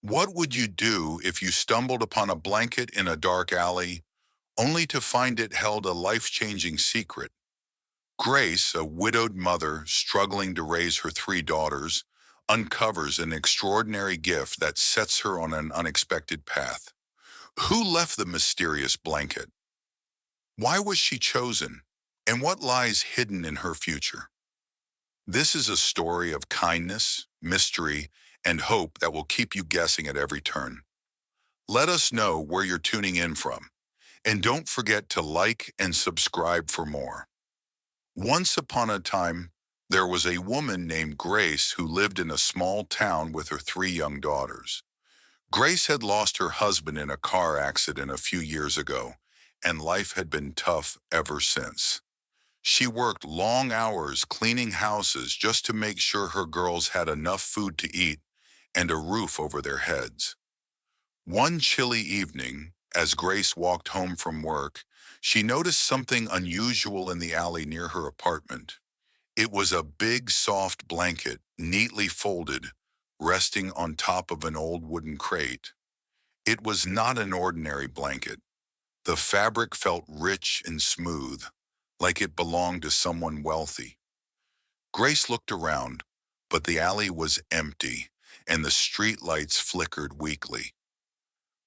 What would you do if you stumbled upon a blanket in a dark alley only to find it held a life-changing secret? Grace, a widowed mother struggling to raise her three daughters, uncovers an extraordinary gift that sets her on an unexpected path. Who left the mysterious blanket? Why was she chosen? And what lies hidden in her future? This is a story of kindness, mystery, and hope that will keep you guessing at every turn. Let us know where you're tuning in from. And don't forget to like and subscribe for more. Once upon a time, there was a woman named Grace who lived in a small town with her three young daughters. Grace had lost her husband in a car accident a few years ago, and life had been tough ever since. She worked long hours cleaning houses just to make sure her girls had enough food to eat and a roof over their heads. One chilly evening, as Grace walked home from work, she noticed something unusual in the alley near her apartment. It was a big, soft blanket, neatly folded, resting on top of an old wooden crate. It was not an ordinary blanket. The fabric felt rich and smooth, like it belonged to someone wealthy. Grace looked around, but the alley was empty, and the street lights flickered weakly.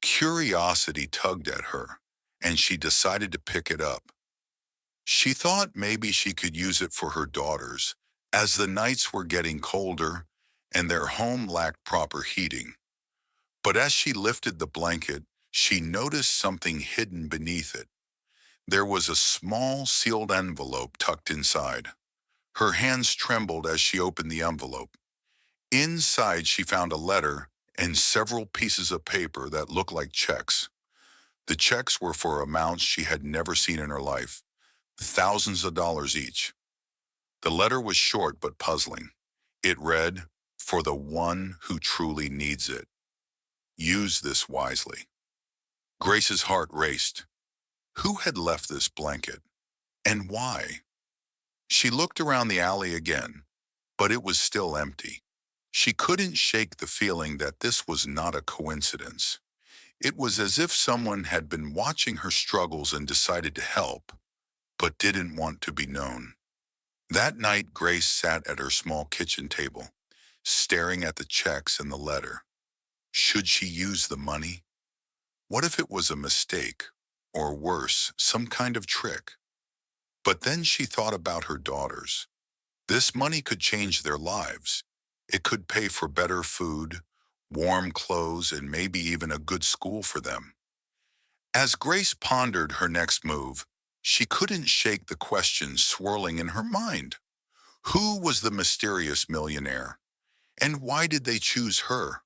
Curiosity tugged at her, and she decided to pick it up. She thought maybe she could use it for her daughters, as the nights were getting colder and their home lacked proper heating. But as she lifted the blanket, she noticed something hidden beneath it. There was a small sealed envelope tucked inside. Her hands trembled as she opened the envelope. Inside, she found a letter and several pieces of paper that looked like checks. The checks were for amounts she had never seen in her life, thousands of dollars each. The letter was short but puzzling. It read, "For the one who truly needs it. Use this wisely." Grace's heart raced. Who had left this blanket? And why? She looked around the alley again, but it was still empty. She couldn't shake the feeling that this was not a coincidence. It was as if someone had been watching her struggles and decided to help, but didn't want to be known. That night, Grace sat at her small kitchen table, staring at the checks and the letter. Should she use the money? What if it was a mistake, or worse, some kind of trick? But then she thought about her daughters. This money could change their lives. It could pay for better food, warm clothes, and maybe even a good school for them. As Grace pondered her next move, she couldn't shake the question swirling in her mind. Who was the mysterious millionaire? And why did they choose her?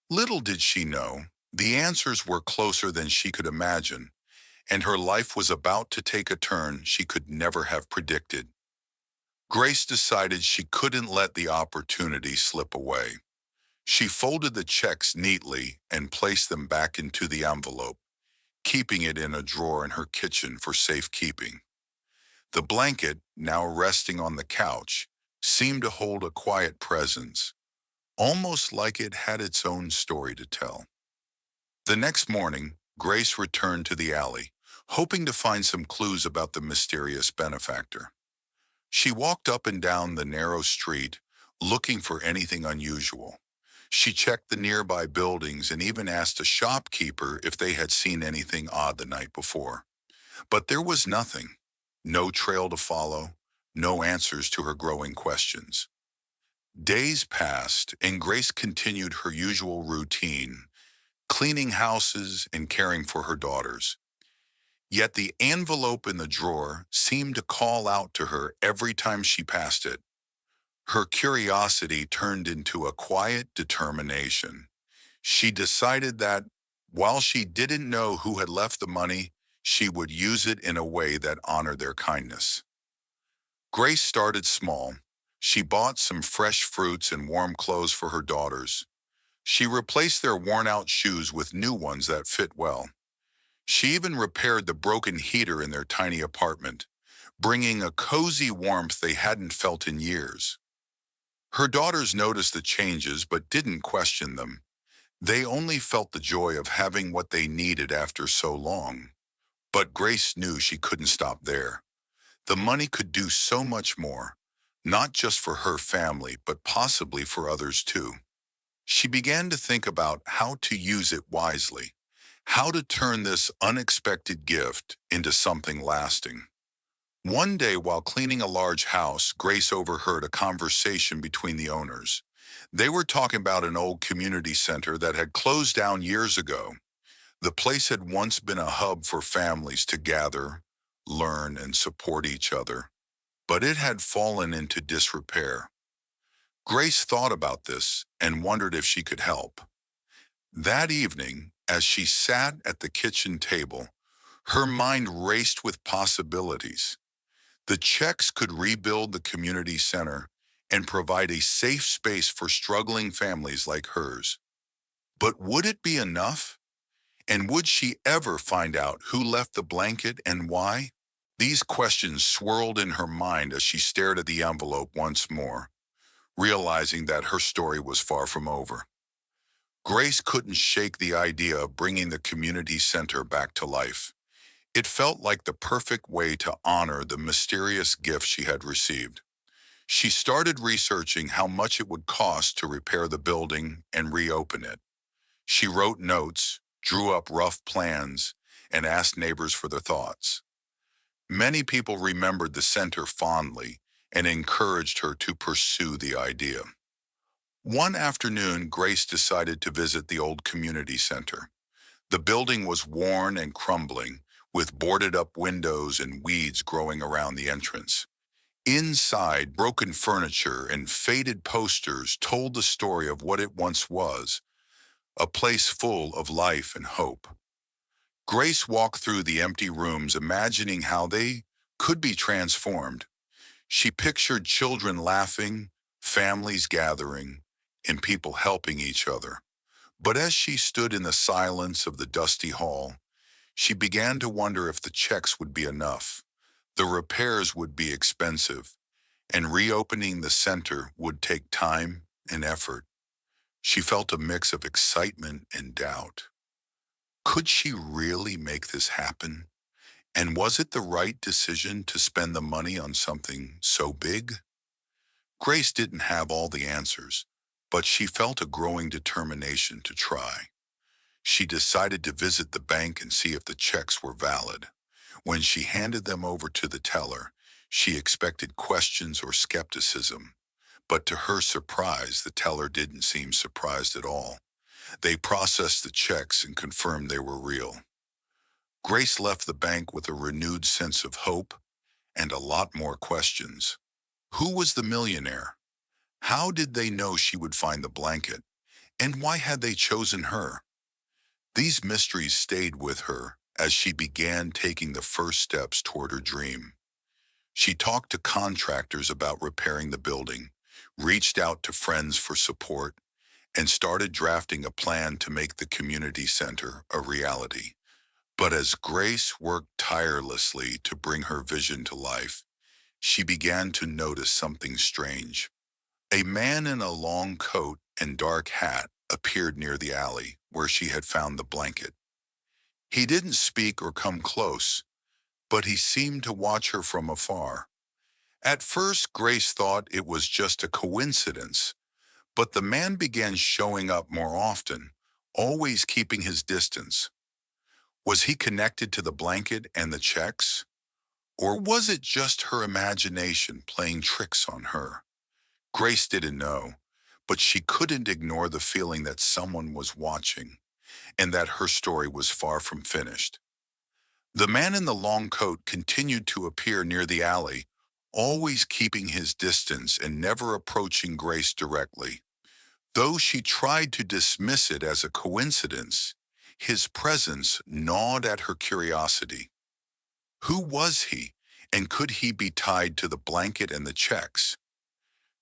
Little did she know, the answers were closer than she could imagine, and her life was about to take a turn she could never have predicted. Grace decided she couldn't let the opportunity slip away. She folded the checks neatly and placed them back into the envelope, keeping it in a drawer in her kitchen for safekeeping. The blanket, now resting on the couch, seemed to hold a quiet presence, almost like it had its own story to tell. The next morning, Grace returned to the alley, hoping to find some clues about the mysterious benefactor. She walked up and down the narrow street, looking for anything unusual. She checked the nearby buildings and even asked a shopkeeper if they had seen anything odd the night before. But there was nothing. No trail to follow, no answers to her growing questions. Days passed, and Grace continued her usual routine, cleaning houses and caring for her daughters. Yet the envelope in the drawer seemed to call out to her every time she passed it. Her curiosity turned into a quiet determination. She decided that, while she didn't know who had left the money, she would use it in a way that honored their kindness. Grace started small. She bought some fresh fruits and warm clothes for her daughters. She replaced their worn-out shoes with new ones that fit well. She even repaired the broken heater in their tiny apartment, bringing a cozy warmth they hadn't felt in years. Her daughters noticed the changes but didn't question them. They only felt the joy of having what they needed after so long. But Grace knew she couldn't stop there. The money could do so much more, not just for her family, but possibly for others too. She began to think about how to use it wisely, how to turn this unexpected gift into something lasting. One day, while cleaning a large house, Grace overheard a conversation between the owners. They were talking about an old community center that had closed down years ago. The place had once been a hub for families to gather, learn, and support each other, but it had fallen into disrepair. Grace thought about this and wondered if she could help. That evening, as she sat at the kitchen table, her mind raced with possibilities. The checks could rebuild the community center and provide a safe space for struggling families like hers. But would it be enough? And would she ever find out who left the blanket and why? These questions swirled in her mind as she stared at the envelope once more, realizing that her story was far from over. Grace couldn't shake the idea of bringing the community center back to life. It felt like the perfect way to honor the mysterious gift she had received. She started researching how much it would cost to repair the building and reopen it. She wrote notes, drew up rough plans, and asked neighbors for their thoughts. Many people remembered the center fondly and encouraged her to pursue the idea. One afternoon, Grace decided to visit the old community center. The building was worn and crumbling, with boarded-up windows and weeds growing around the entrance. Inside, broken furniture and faded posters told the story of what it once was, a place full of life and hope. Grace walked through the empty rooms, imagining how they could be transformed. She pictured children laughing, families gathering, and people helping each other. But as she stood in the silence of the dusty hall, she began to wonder if the checks would be enough. The repairs would be expensive, and reopening the center would take time and effort. She felt a mix of excitement and doubt. Could she really make this happen? And was it the right decision to spend the money on something so big? Grace didn't have all the answers, but she felt a growing determination to try. She decided to visit the bank and see if the checks were valid. When she handed them over to the teller, she expected questions or skepticism. But to her surprise, the teller didn't seem surprised at all. They processed the checks and confirmed they were real. Grace left the bank with a renewed sense of hope and a lot more questions. Who was the millionaire? How did they know she would find the blanket? And why had they chosen her? These mysteries stayed with her as she began taking the first steps toward her dream. She talked to contractors about repairing the building, reached out to friends for support, and started drafting a plan to make the community center a reality. But as Grace worked tirelessly to bring her vision to life, she began to notice something strange. A man in a long coat and dark hat appeared near the alley where she had found the blanket. He didn't speak or come close, but he seemed to watch her from afar. At first, Grace thought it was just a coincidence, but the man began showing up more often, always keeping his distance. Was he connected to the blanket and the checks? Or was it just her imagination playing tricks on her? Grace didn't know, but she couldn't ignore the feeling that someone was watching and that her story was far from finished. The man in the long coat continued to appear near the alley, always keeping his distance and never approaching Grace directly. Though she tried to dismiss it as a coincidence, his presence gnawed at her curiosity. Who was he, and could he be tied to the blanket and the checks?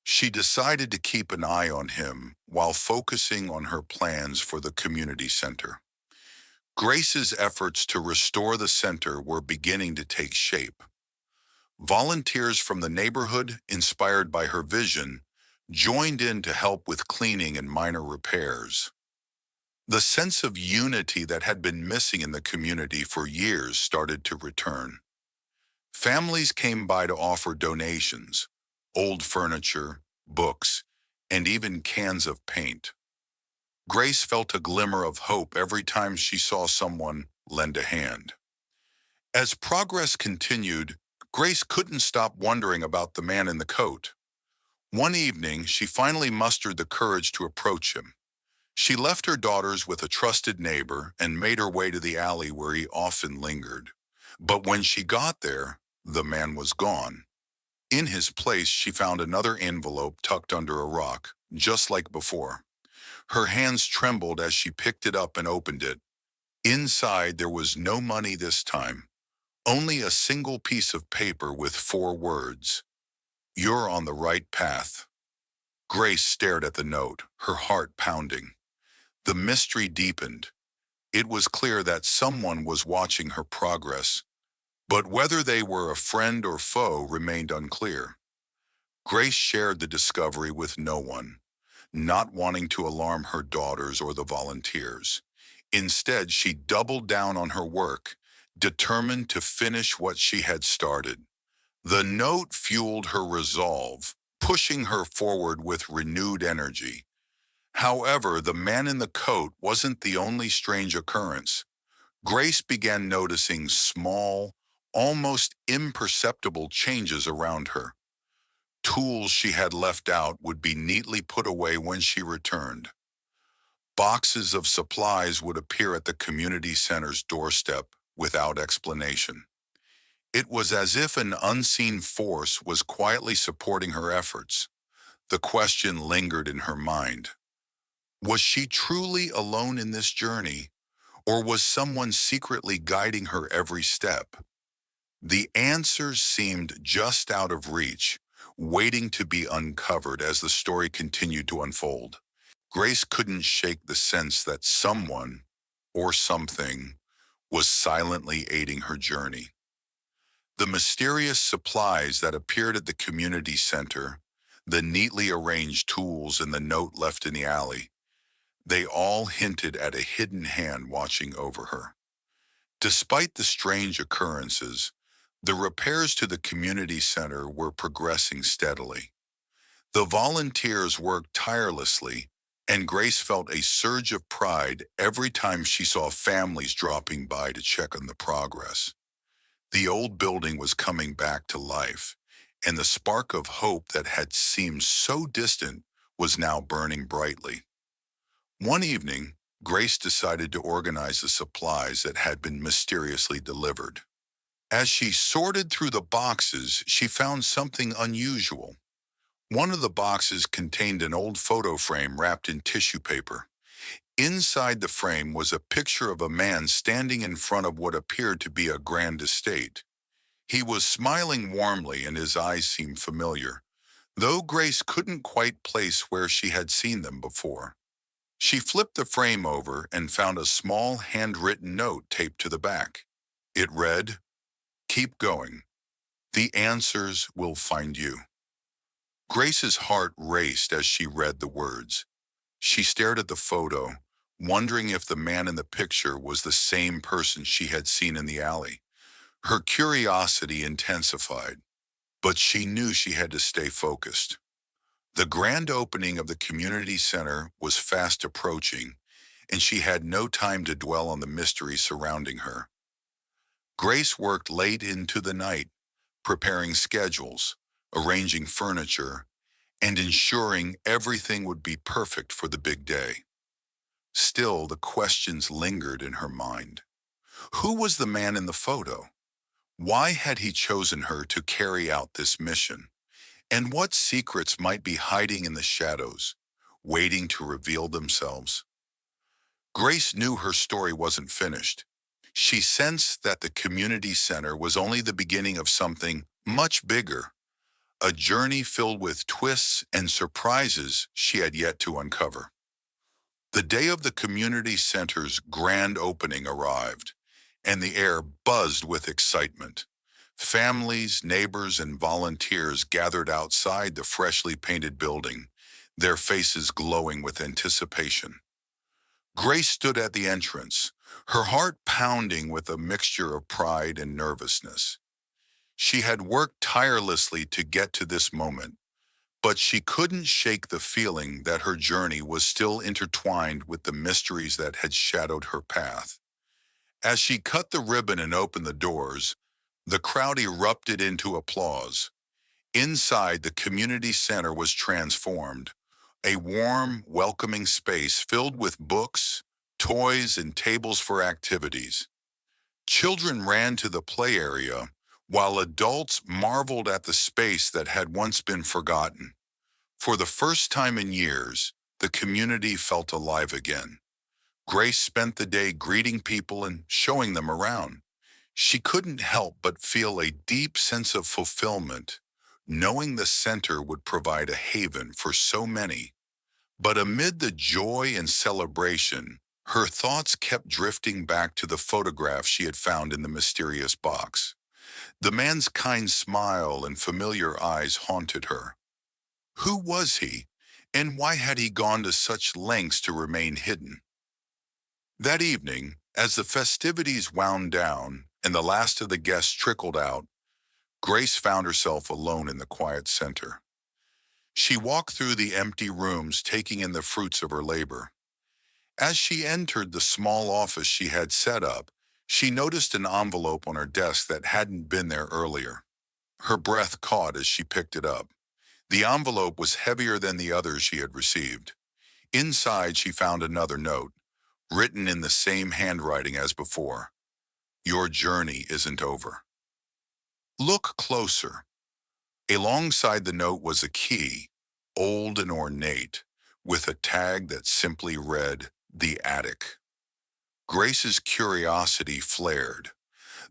She decided to keep an eye on him while focusing on her plans for the community center. Grace's efforts to restore the center were beginning to take shape. Volunteers from the neighborhood, inspired by her vision, joined in to help with cleaning and minor repairs. The sense of unity that had been missing in the community for years started to return. Families came by to offer donations, old furniture, books, and even cans of paint. Grace felt a glimmer of hope every time she saw someone lend a hand. As progress continued, Grace couldn't stop wondering about the man in the coat. One evening, she finally mustered the courage to approach him. She left her daughters with a trusted neighbor and made her way to the alley where he often lingered. But when she got there, the man was gone. In his place, she found another envelope tucked under a rock, just like before. Her hands trembled as she picked it up and opened it. Inside, there was no money this time, only a single piece of paper with 4 words. "You're on the right path." Grace stared at the note, her heart pounding. The mystery deepened. It was clear that someone was watching her progress, but whether they were a friend or foe remained unclear. Grace shared the discovery with no one, not wanting to alarm her daughters or the volunteers. Instead, she doubled down on her work, determined to finish what she had started. The note fueled her resolve, pushing her forward with renewed energy. However, the man in the coat wasn't the only strange occurrence. Grace began noticing small, almost imperceptible changes around her. Tools she had left out would be neatly put away when she returned. Boxes of supplies would appear at the community center's doorstep without explanation. It was as if an unseen force was quietly supporting her efforts. The question lingered in her mind. Was she truly alone in this journey, or was someone secretly guiding her every step? The answers seemed just out of reach, waiting to be uncovered as the story continued to unfold. Grace couldn't shake the sense that someone, or something, was silently aiding her journey. The mysterious supplies that appeared at the community center, the neatly arranged tools and the note left in the alley, they all hinted at a hidden hand watching over her. Despite the strange occurrences, the repairs to the community center were progressing steadily. The volunteers worked tirelessly, and Grace felt a surge of pride every time she saw families dropping by to check on the progress. The old building was coming back to life, and the spark of hope that had seemed so distant was now burning brightly. One evening, Grace decided to organize the supplies that had been mysteriously delivered. As she sorted through the boxes, she found something unusual. One of the boxes contained an old photo frame wrapped in tissue paper. Inside the frame was a picture of a man standing in front of what appeared to be a grand estate. He was smiling warmly and his eyes seemed familiar, though Grace couldn't quite place where she had seen them before. She flipped the frame over and found a small handwritten note taped to the back. It read, "Keep going. The answers will find you." Grace's heart raced as she read the words. She stared at the photo, wondering if the man in the picture was the same person she had seen in the alley. Her curiosity intensified, but she knew she had to stay focused. The grand opening of the community center was fast approaching, and she had no time to dwell on the mystery surrounding her. Grace worked late into the night, preparing schedules, arranging furniture, and ensuring everything would be perfect for the big day. Still, the questions lingered in her mind. Who was the man in the photo? Why had he chosen her to carry out this mission? And what secrets might be hiding in the shadows, waiting to reveal themselves? Grace knew her story wasn't finished. She sensed that the community center was only the beginning of something much bigger, a journey filled with twists and surprises she had yet to uncover. The day of the community center's grand opening arrived, and the air buzzed with excitement. Families, neighbors, and volunteers gathered outside the freshly painted building, their faces glowing with anticipation. Grace stood at the entrance, her heart pounding with a mixture of pride and nervousness. She had worked tirelessly to get to this moment, but she couldn't shake the feeling that her journey was still intertwined with the mysteries that had shadowed her path. As she cut the ribbon and opened the doors, the crowd erupted into applause. Inside, the community center was transformed, a warm, welcoming space filled with books, toys, and tables for activities. Children ran to the play area, while adults marveled at the space that had once been forgotten. For the first time in years, the community felt alive again. Grace spent the day greeting people and showing them around. She couldn't help but feel a deep sense of fulfillment, knowing the center would provide a haven for so many. But amid the joy and celebration, her thoughts kept drifting back to the photograph she had found in the mysterious box. The man's kind smile and familiar eyes haunted her. Who was he, and why had he gone to such lengths to remain hidden? That evening, as the festivities wound down and the last of the guests trickled out, Grace found herself alone in the quiet center. She walked through the empty rooms, taking in the fruits of her labor. As she entered the small office she had set up, she noticed an envelope on her desk that hadn't been there earlier. Her breath caught as she picked it up. The envelope was heavier than the others she had received. Inside, she found another note, written in the same handwriting as before. Your journey isn't over. Look closer. Alongside the note was a key, old and ornate, with a tag that simply read, The Attic. Grace's curiosity flared.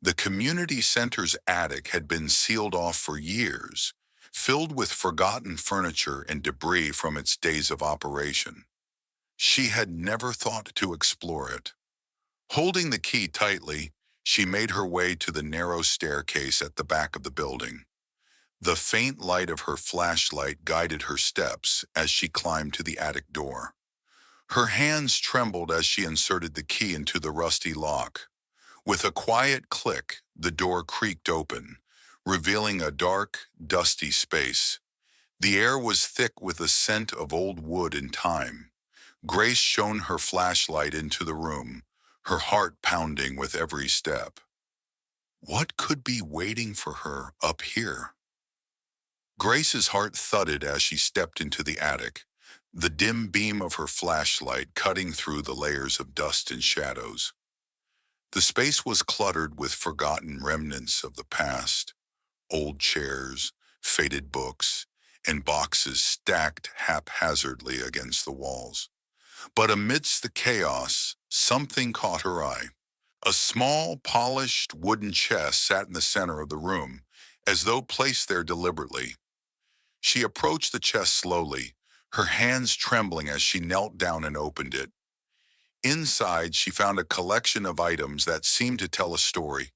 The community center's attic had been sealed off for years, filled with forgotten furniture and debris from its days of operation. She had never thought to explore it. Holding the key tightly, she made her way to the narrow staircase at the back of the building. The faint light of her flashlight guided her steps as she climbed to the attic door. Her hands trembled as she inserted the key into the rusty lock. With a quiet click, the door creaked open, revealing a dark, dusty space. The air was thick with the scent of old wood and time. Grace shone her flashlight into the room, her heart pounding with every step. What could be waiting for her up here? Grace's heart thudded as she stepped into the attic, the dim beam of her flashlight cutting through the layers of dust and shadows. The space was cluttered with forgotten remnants of the past, old chairs, faded books, and boxes stacked haphazardly against the walls. But amidst the chaos, something caught her eye. A small, polished wooden chest sat in the center of the room, as though placed there deliberately. She approached the chest slowly, her hands trembling as she knelt down and opened it. Inside, she found a collection of items that seemed to tell a story.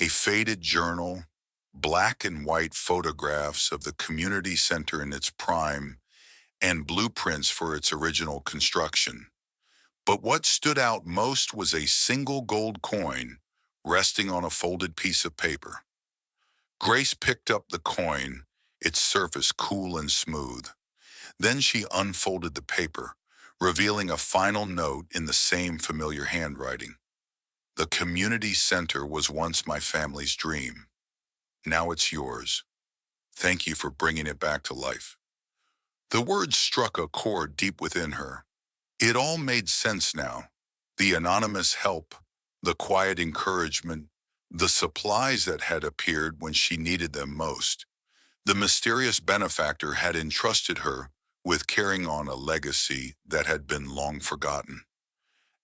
A faded journal, black and white photographs of the community center in its prime, and blueprints for its original construction. But what stood out most was a single gold coin resting on a folded piece of paper. Grace picked up the coin, its surface cool and smooth. Then she unfolded the paper, revealing a final note in the same familiar handwriting. The community center was once my family's dream. Now it's yours. Thank you for bringing it back to life. The words struck a chord deep within her. It all made sense now. The anonymous help, the quiet encouragement, the supplies that had appeared when she needed them most. The mysterious benefactor had entrusted her with carrying on a legacy that had been long forgotten.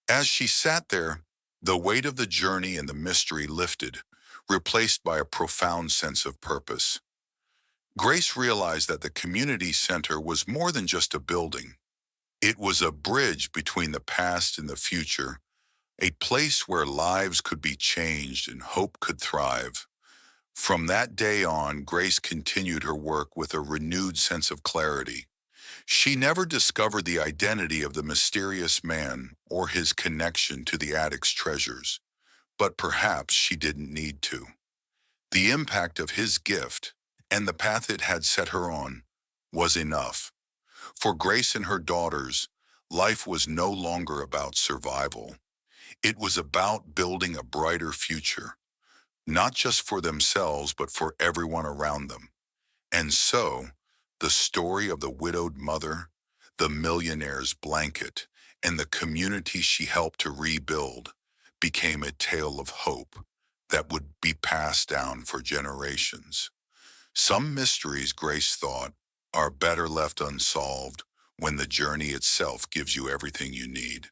As she sat there, the weight of the journey and the mystery lifted, replaced by a profound sense of purpose. Grace realized that the community center was more than just a building. It was a bridge between the past and the future, a place where lives could be changed and hope could thrive. From that day on, Grace continued her work with a renewed sense of clarity. She never discovered the identity of the mysterious man or his connection to the attic's treasures, but perhaps she didn't need to. The impact of his gift and the path it had set her on was enough. For Grace and her daughters, life was no longer about survival. It was about building a brighter future, not just for themselves, but for everyone around them. And so, the story of the widowed mother, the millionaire's blanket, and the community she helped to rebuild became a tale of hope that would be passed down for generations. Some mysteries, Grace thought, are better left unsolved when the journey itself gives you everything you need.